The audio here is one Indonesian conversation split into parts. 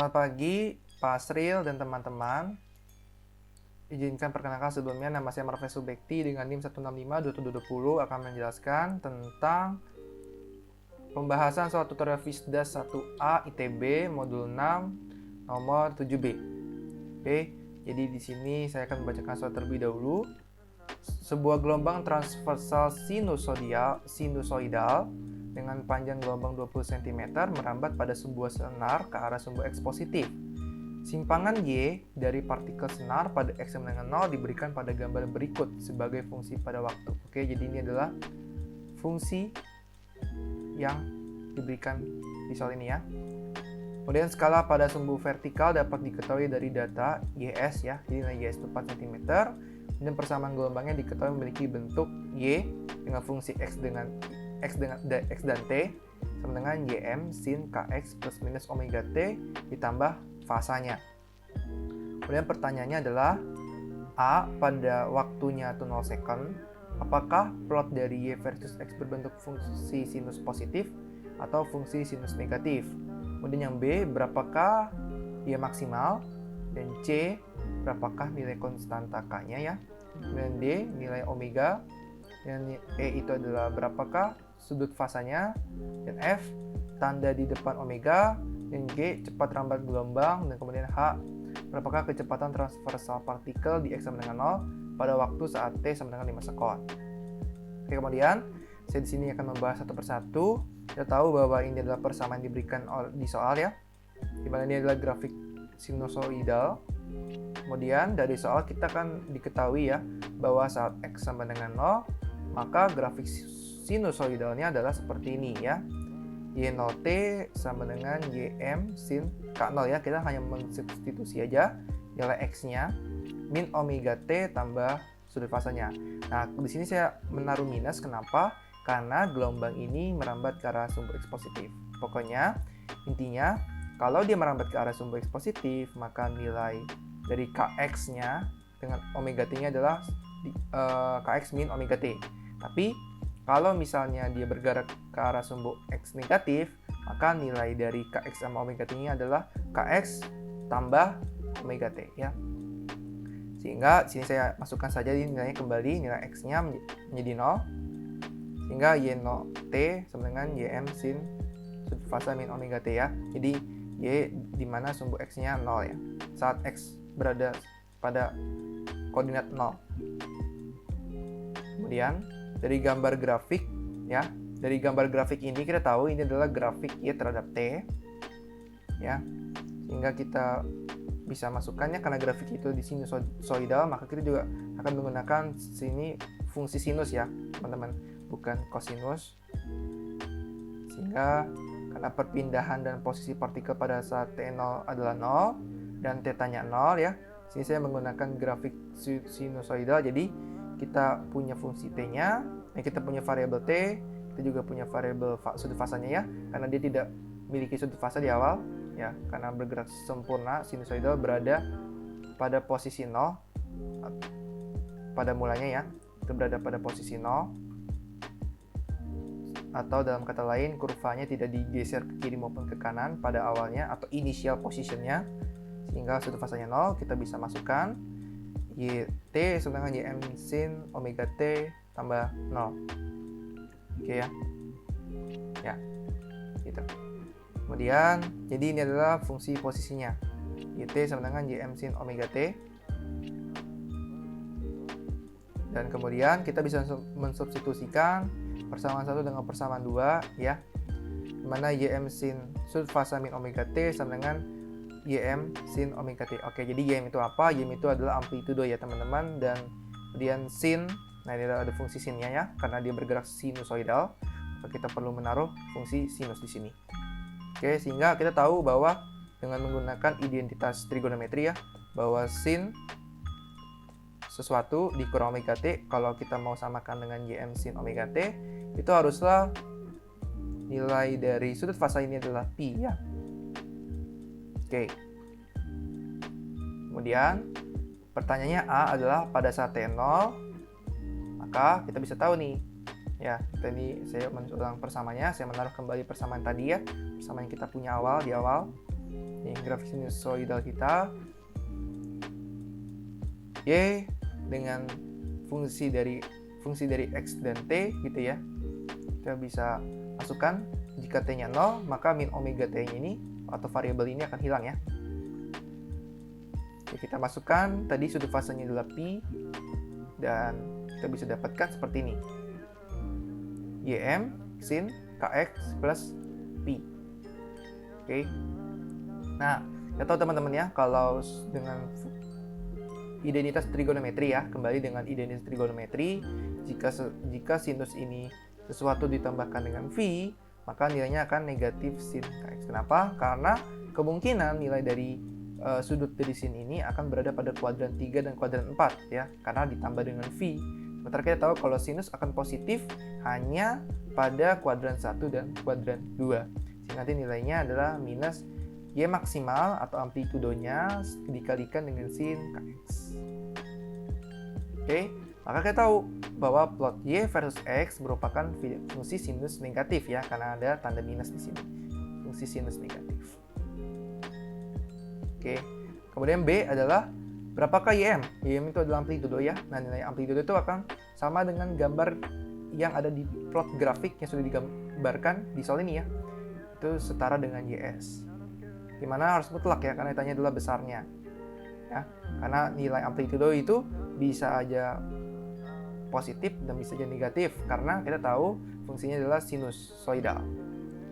Selamat pagi, Pak Asril dan teman-teman. Izinkan perkenalkan sebelumnya, nama saya Marves Subekti dengan NIM 1652720 akan menjelaskan tentang pembahasan soal tutorial FISDAS 1A ITB modul 6 nomor 7B. Oke, jadi di sini saya akan membacakan soal terlebih dahulu. Sebuah gelombang transversal sinusoidal dengan panjang gelombang 20 cm merambat pada sebuah senar ke arah sumber X positif. Simpangan Y dari partikel senar pada X sama dengan 0 diberikan pada gambar berikut sebagai fungsi pada waktu. Oke, jadi ini adalah fungsi yang diberikan di soal ini ya. Kemudian skala pada sumbu vertikal dapat diketahui dari data YS ya. Jadi nilai YS itu 4 cm. Dan persamaan gelombangnya diketahui memiliki bentuk Y dengan fungsi X dan T sama dengan YM sin KX plus minus omega T ditambah fasanya. Kemudian pertanyaannya adalah A pada waktunya itu 0 second, apakah plot dari Y versus X berbentuk fungsi sinus positif atau fungsi sinus negatif? Kemudian yang B, berapakah Y maksimal? Dan C, berapakah nilai konstanta K-nya ya? Kemudian D, nilai omega. Dan E itu adalah berapakah sudut fasanya. Dan F, tanda di depan omega. Dan G, cepat rambat gelombang. Dan kemudian H, berapakah kecepatan transversal partikel di X sama dengan 0 pada waktu saat T sama dengan 5 sekon. Oke, kemudian saya di sini akan membahas satu persatu. Kita tahu bahwa ini adalah persamaan diberikan di soal ya. Di mana ini adalah grafik sinusoidal. Kemudian dari soal kita kan diketahui ya bahwa saat X sama dengan 0 maka grafik sinusoidalnya adalah seperti ini ya. Y0T sama dengan YM sin K0 ya. Kita hanya mensubstitusi aja nilai X-nya min omega T tambah sudut fasanya. Nah, di sini saya menaruh minus. Kenapa? Karena gelombang ini merambat ke arah sumber X positif. Pokoknya intinya kalau dia merambat ke arah sumber X positif, maka nilai dari Kx-nya dengan omega T-nya adalah Kx min omega T. Tapi kalau misalnya dia bergerak ke arah sumbu X negatif, maka nilai dari Kx sama omega T-nya adalah Kx tambah omega T ya. Sehingga sini saya masukkan saja nilainya kembali, nilai X-nya menjadi 0. Sehingga Y0T sama dengan YM sin sudut fasa min omega T ya. Jadi Y di mana sumbu X-nya 0 ya. Saat X berada pada koordinat 0. Kemudian dari gambar grafik ya, dari gambar grafik ini kita tahu ini adalah grafik Y terhadap T ya, sehingga kita bisa masukkannya karena grafik itu di sinusoidal, maka kita juga akan menggunakan sini fungsi sinus ya teman-teman, bukan kosinus. Sehingga karena perpindahan dan posisi partikel pada saat T0 adalah 0 dan θ-nya 0 ya. Sini saya menggunakan grafik sinusoidal, jadi kita punya fungsi T-nya, kita punya variabel T, kita juga punya variabel sudut fasanya ya, karena dia tidak memiliki sudut fasa di awal ya, karena bergerak sempurna sinusoidal berada pada posisi 0 pada mulanya ya, itu berada pada posisi 0, atau dalam kata lain kurvanya tidak digeser ke kiri maupun ke kanan pada awalnya atau initial positionnya, sehingga sudut fasanya 0. Kita bisa masukkan YT sama dengan YM sin omega T tambah 0. Oke ya. Ya. Gitu. Kemudian jadi ini adalah fungsi posisinya. YT sama dengan YM sin omega T. Dan kemudian kita bisa mensubstitusikan persamaan 1 dengan persamaan 2 ya, dimana YM sin sudut fasa min omega T sama dengan YM sin omega T. Oke, jadi YM itu apa? YM itu adalah amplitudo ya teman-teman, dan kemudian sin, nah ini ada fungsi sinnya ya, karena dia bergerak sinusoidal, maka kita perlu menaruh fungsi sinus di sini. Oke, sehingga kita tahu bahwa dengan menggunakan identitas trigonometri ya, bahwa sin sesuatu dikurang omega T, kalau kita mau samakan dengan YM sin omega T, itu haruslah nilai dari sudut fasa ini adalah pi ya. Oke. Kemudian pertanyaannya A adalah pada saat T0, maka kita bisa tahu nih ya, kita ini saya mengulang persamanya, saya menaruh kembali persamaan tadi ya, persamaan yang kita punya di awal. Ini grafik sinusoidal kita. Y dengan fungsi dari X dan T gitu ya. Kita bisa masukkan, jika T-nya 0, maka min omega T-nya ini atau variabel ini akan hilang ya. Oke, kita masukkan, tadi sudut fasanya adalah Pi, dan kita bisa dapatkan seperti ini. YM sin KX plus Pi. Oke. Nah, kita tahu teman-teman ya, kalau dengan identitas trigonometri ya, kembali dengan identitas trigonometri, jika sinus ini sesuatu ditambahkan dengan V, maka nilainya akan negatif sin Kx. Kenapa? Karena kemungkinan nilai dari sudut dari sin ini akan berada pada kuadran 3 dan kuadran 4 ya, karena ditambah dengan V. Sementara kita tahu kalau sinus akan positif hanya pada kuadran 1 dan kuadran 2. Sehingga nanti nilainya adalah minus Y maksimal atau amplitudonya dikalikan dengan sin Kx. Oke, maka kita tahu bahwa plot Y versus X merupakan fungsi sinus negatif ya, karena ada tanda minus di sini. Fungsi sinus negatif. Oke, kemudian B adalah berapakah YM? YM itu adalah amplitudo ya. Nah, nilai amplitudo itu akan sama dengan gambar yang ada di plot grafik yang sudah digambarkan di soal ini ya. Itu setara dengan YS. Dimana harus mutlak ya, karena ditanya adalah besarnya ya, karena nilai amplitudo itu bisa aja positif dan bisa aja negatif, karena kita tahu fungsinya adalah sinusoidal,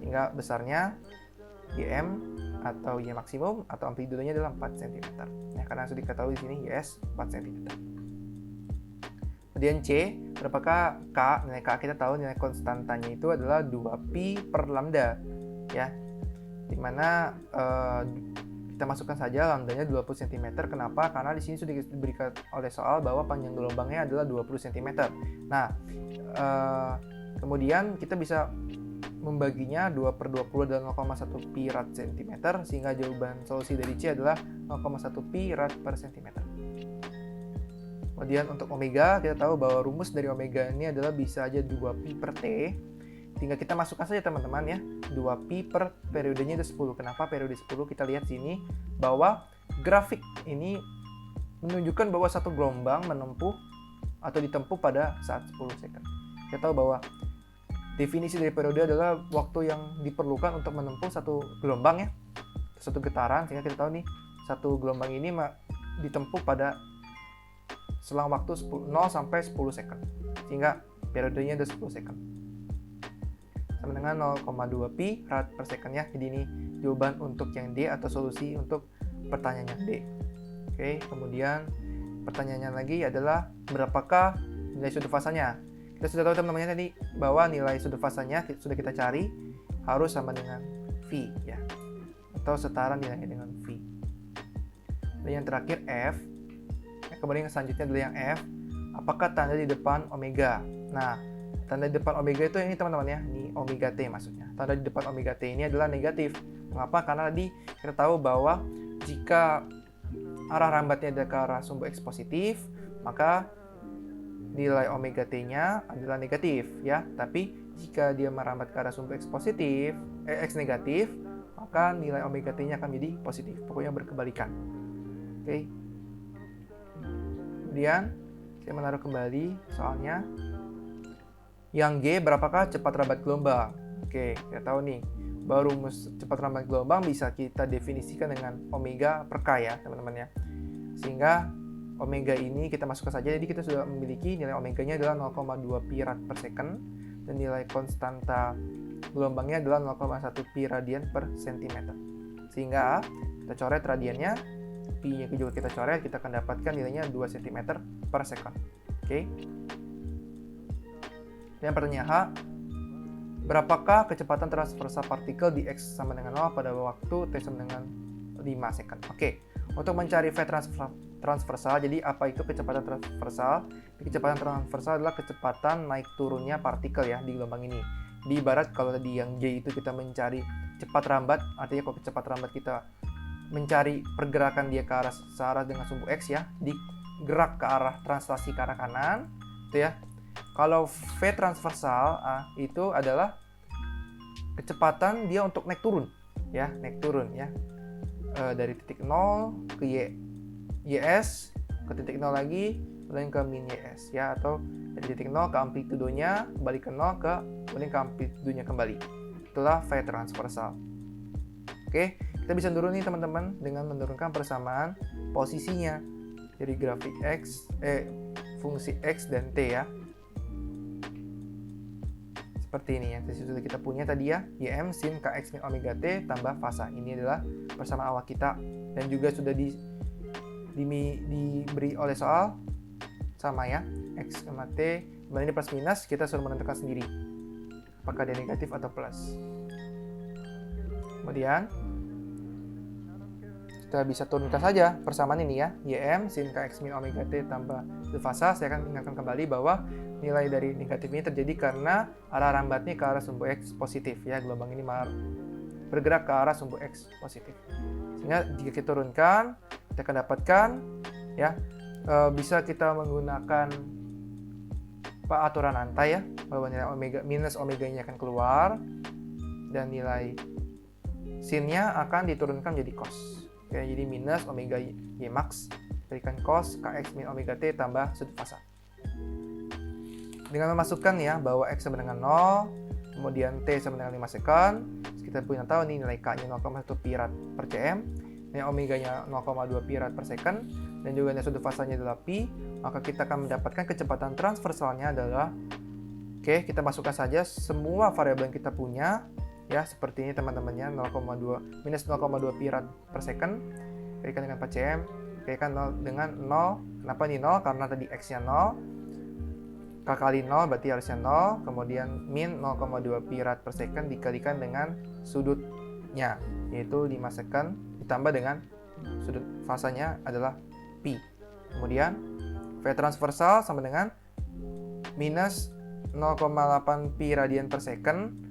sehingga besarnya YM atau Y maksimum atau amplitudonya adalah 4 cm ya, karena sudah diketahui di sini YS 4 cm. Kemudian C, berapakah K? Nilai K kita tahu nilai konstantanya itu adalah 2pi per lambda ya, dimana kita masukkan saja lambdanya 20 cm. Kenapa? Karena di sini sudah diberikan oleh soal bahwa panjang gelombangnya adalah 20 cm. Nah, kemudian kita bisa membaginya 2 per 20 adalah 0,1 pi rad cm, sehingga jawaban solusi dari C adalah 0,1 pi rad per cm. Kemudian untuk omega, kita tahu bahwa rumus dari omega ini adalah bisa aja 2pi per T. Tinggal kita masukkan saja teman-teman ya, 2pi per periodenya itu 10. Kenapa periode 10? Kita lihat sini bahwa grafik ini menunjukkan bahwa satu gelombang menempuh atau ditempuh pada saat 10 second. Kita tahu bahwa definisi dari periode adalah waktu yang diperlukan untuk menempuh satu gelombang ya, satu getaran, sehingga kita tahu nih satu gelombang ini ditempuh pada selang waktu 0 sampai 10 second. Sehingga periodenya ada 10 second. Sama dengan 0,2 pi rad per second ya. Jadi ini jawaban untuk yang D atau solusi untuk pertanyaan yang D. Oke, kemudian pertanyaannya lagi adalah berapakah nilai sudut fasanya? Kita sudah tahu teman-teman tadi bahwa nilai sudut fasanya sudah kita cari harus sama dengan V ya, atau setara nilainya dengan V. Dan yang terakhir F. Kemudian yang selanjutnya adalah yang F. Apakah tanda di depan omega? Nah, tanda di depan omega itu ini teman-teman ya, ini omega T maksudnya. Tanda di depan omega T ini adalah negatif. Mengapa? Karena tadi kita tahu bahwa jika arah rambatnya ada ke arah sumbu X positif, maka nilai omega T-nya adalah negatif ya. Tapi jika dia merambat ke arah sumbu X positif, X negatif, maka nilai omega T-nya akan menjadi positif. Pokoknya berkebalikan. Oke. Kemudian saya menaruh kembali soalnya. Yang G, berapakah cepat rambat gelombang? Oke, kita tahu nih bahwa rumus cepat rambat gelombang bisa kita definisikan dengan omega per K ya teman-teman ya. Sehingga omega ini kita masukkan saja, jadi kita sudah memiliki nilai omeganya adalah 0,2 pi rad per second, dan nilai konstanta gelombangnya adalah 0,1 pi radian per cm. Sehingga kita coret radiannya, pi-nya juga kita coret, kita akan dapatkan nilainya 2 cm per second. Oke. Dan pertanyaan H, berapakah kecepatan transversal partikel di X sama dengan 0 pada waktu T sama dengan 5 second? Oke, untuk mencari V transversal, jadi apa itu kecepatan transversal? Kecepatan transversal adalah kecepatan naik turunnya partikel ya di gelombang ini. Di ibarat kalau tadi yang J itu kita mencari cepat rambat, artinya kalau cepat rambat kita mencari pergerakan dia ke arah searah dengan sumbu X ya, digerak ke arah translasi ke arah kanan, itu ya. Kalau V transversal itu adalah kecepatan dia untuk naik turun ya, naik turun ya. dari titik 0 ke YS, ke titik 0 lagi, kemudian ke min YS ya, atau dari titik 0 ke amplitudonya, balik ke 0 kemudian ke amplitudonya kembali. Itulah V transversal. Oke, kita bisa turun nih teman-teman dengan menurunkan persamaan posisinya dari grafik fungsi X dan T ya. Seperti ini ya, sudah kita punya tadi ya, YM sin KX min omega T tambah fasa. Ini adalah persamaan awal kita, dan juga sudah diberi oleh soal sama ya, X sama T, kemudian ini plus minus, kita sudah menentukan sendiri apakah dia negatif atau plus. Kemudian kita bisa turunkan saja persamaan ini ya, YM sin KX min omega T tambah fasa. Saya akan ingatkan kembali bahwa nilai dari negatif ini terjadi karena arah rambatnya ke arah sumbu X positif ya, gelombang ini bergerak ke arah sumbu X positif. Sehingga jika kita turunkan, kita akan dapatkan ya, bisa kita menggunakan aturan Antai ya, bahwa nilai omega minus omega-nya akan keluar dan nilai sin-nya akan diturunkan menjadi cos. Oke, jadi minus omega y max berikan cos kx min omega t tambah sudut fasa. Dengan memasukkan ya bahwa x sama dengan 0, kemudian t sama dengan 5 second, kita punya tahu nih nilai k-nya 0,1 pi rad per cm, nilai omega-nya 0,2 pi rad per second, dan juga nilai sudut fasanya adalah pi, maka kita akan mendapatkan kecepatan transversalnya adalah, oke, kita masukkan saja semua variabel yang kita punya ya, seperti ini teman-temannya, minus 0,2 pi rad per second, kalikan dengan 4 cm, kalikan dengan 0, kenapa ini 0? Karena tadi x-nya 0, k kali 0 berarti harusnya 0, kemudian min 0,2 pi rad per second dikalikan dengan sudutnya, yaitu 5 second, ditambah dengan sudut fasanya adalah pi. Kemudian V transversal sama dengan minus 0,8 pi radian per second.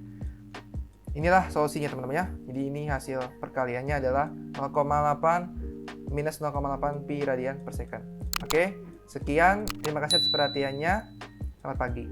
Inilah solusinya teman-teman ya. Jadi ini hasil perkaliannya adalah 0,8 minus 0,8 pi radian per second. Oke, sekian. Terima kasih atas perhatiannya. Selamat pagi.